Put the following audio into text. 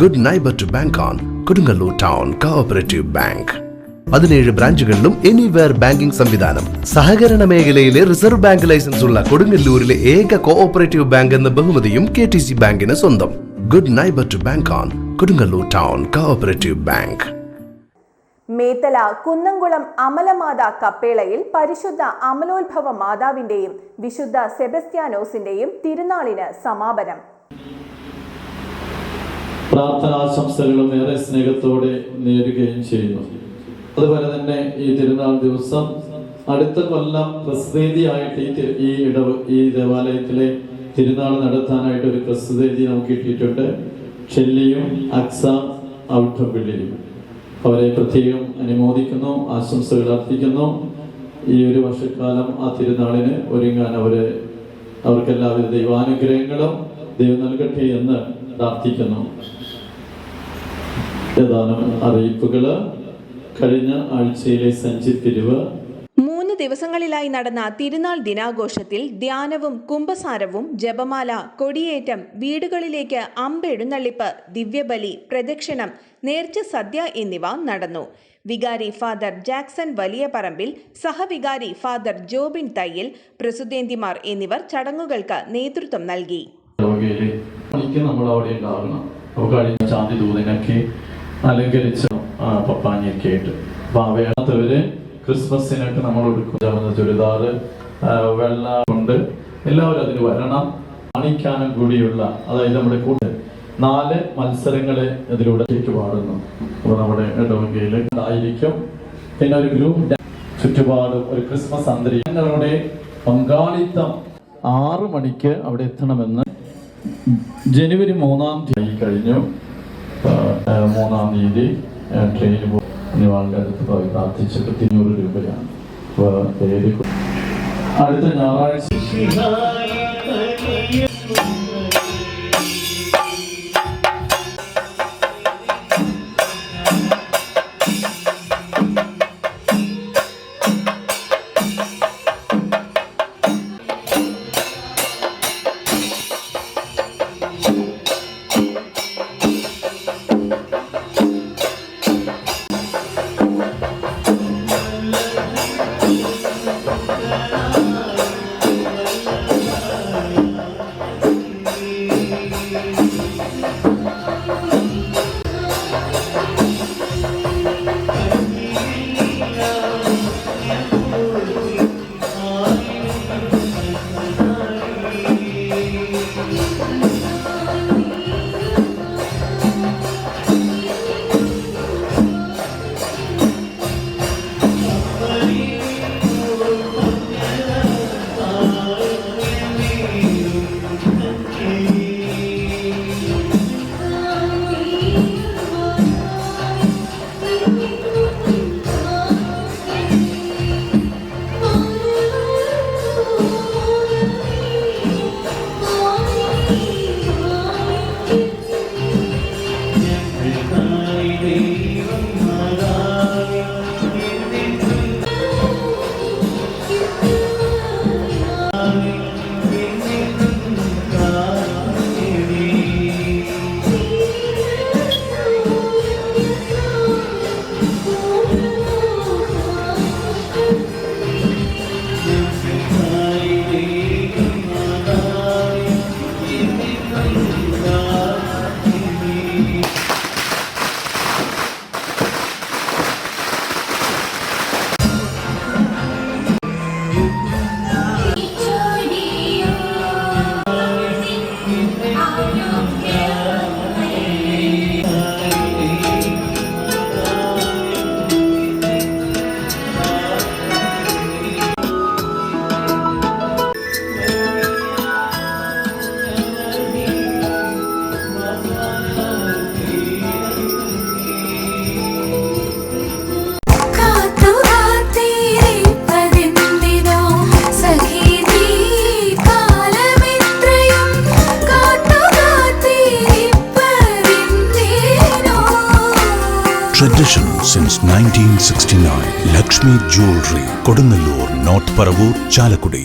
Good neighbour to bank on Kodungallur town cooperative bank. 17 ബ്രാഞ്ചുകളിലും anywhere banking സംവിധാനം. സഹകരണ മേഖലയിലെ റിസർവ് ബാങ്ക് ലൈസൻസ് ഉള്ള കൊടുങ്ങല്ലൂരിലെ ഏക കോഓപ്പറേറ്റീവ് ബാങ്ക് എന്ന ബഹുമതിയും KTC ബാങ്കിന് സ്വന്തം. Good neighbour to bank on Kodungallur town cooperative bank. Methala Kunnamkulam Amalamatha കപ്പേളയിൽ പരിശുദ്ധ അമലോത്ഭവ മാതാവിന്റെയും വിശുദ്ധ സെബസ്ത്യാനോസിന്റെയും തിരുനാളിന് സമാപനം. പ്രാർത്ഥനാശംസകളും ഏറെ സ്നേഹത്തോടെ നേരുകയും ചെയ്യുന്നു. അതുപോലെ തന്നെ ഈ തിരുനാൾ ദിവസം അടുത്ത കൊല്ലം പ്രസിദ്ധേദിയായിട്ട് ഈ ദേവാലയത്തിലെ തിരുനാൾ നടത്താനായിട്ട് ഒരു പ്രസിദ്ധേദി നമുക്ക് കിട്ടിയിട്ടുണ്ട്. ഷെല്ലിയും അക്സ ഔട്ടപ്പിള്ളിയും. അവരെ പ്രത്യേകം അനുമോദിക്കുന്നു, ആശംസകൾ അർപ്പിക്കുന്നു. ഈ ഒരു വർഷക്കാലം ആ തിരുനാളിന് ഒരുങ്ങാൻ അവർക്കെല്ലാവിധ ദൈവാനുഗ്രഹങ്ങളും ദൈവം നൽകട്ടെ എന്ന് പ്രാർത്ഥിക്കുന്നു. ഏതാനും അറിയിപ്പുകള്. കഴിഞ്ഞ ആഴ്ചയിലെ സഞ്ചിത്തിരിവ് 3 ദിവസങ്ങളിലായി നടന്ന തിരുനാൾ ദിനാഘോഷത്തിൽ ധ്യാനവും കുംഭസാരവും ജപമാല, കൊടിയേറ്റം, വീടുകളിലേക്ക് അമ്പെഴുന്നള്ളിപ്പ്, ദിവ്യബലി, പ്രദക്ഷിണം, നേർച്ച സദ്യ എന്നിവ നടന്നു. വികാരി ഫാദർ ജാക്സൺ വലിയ പറമ്പിൽ, സഹവികാരി ഫാദർ ജോബിൻ തയ്യിൽ, പ്രസുദ്ധേന്തിമാർ എന്നിവർ ചടങ്ങുകൾക്ക് നേതൃത്വം നൽകി. അലങ്കരിച്ച പപ്പാനിയൊക്കെ ആയിട്ട് ഭാവയാത്തവര് ക്രിസ്മസിനൊക്കെ നമ്മൾ എടുക്കുന്ന ചുരിദാറ്, വെള്ള കൊണ്ട് എല്ലാവരും അതിന് വരണം. കാണിക്കാനും കൂടിയുള്ള, അതായത് നമ്മുടെ കൂടെ 4 മത്സരങ്ങളെ ഇതിലൂടെ പാടുന്നു. അപ്പോൾ നമ്മുടെ ഇടവകയിൽ ആയിരിക്കും. പിന്നെ ഒരു ഗ്രൂപ്പ് ചുറ്റുപാടും ഒരു ക്രിസ്മസ് അന്തരീക്ഷങ്ങളുടെ പങ്കാളിത്തം 6 മണിക്ക് അവിടെ എത്തണമെന്ന് ജനുവരി 3-ാം തീയതി കഴിഞ്ഞു. 3-ാം തീയതി ട്രെയിനിൽ നിവാളുടെ അടുത്ത് പോയി പ്രാർത്ഥിച്ചിട്ട് 300 രൂപയാണ്. അടുത്ത ഞായറാഴ്ച Tradition since 1969. Lakshmi Jewelry, Kodunallur, North Paravur, Chalakudi.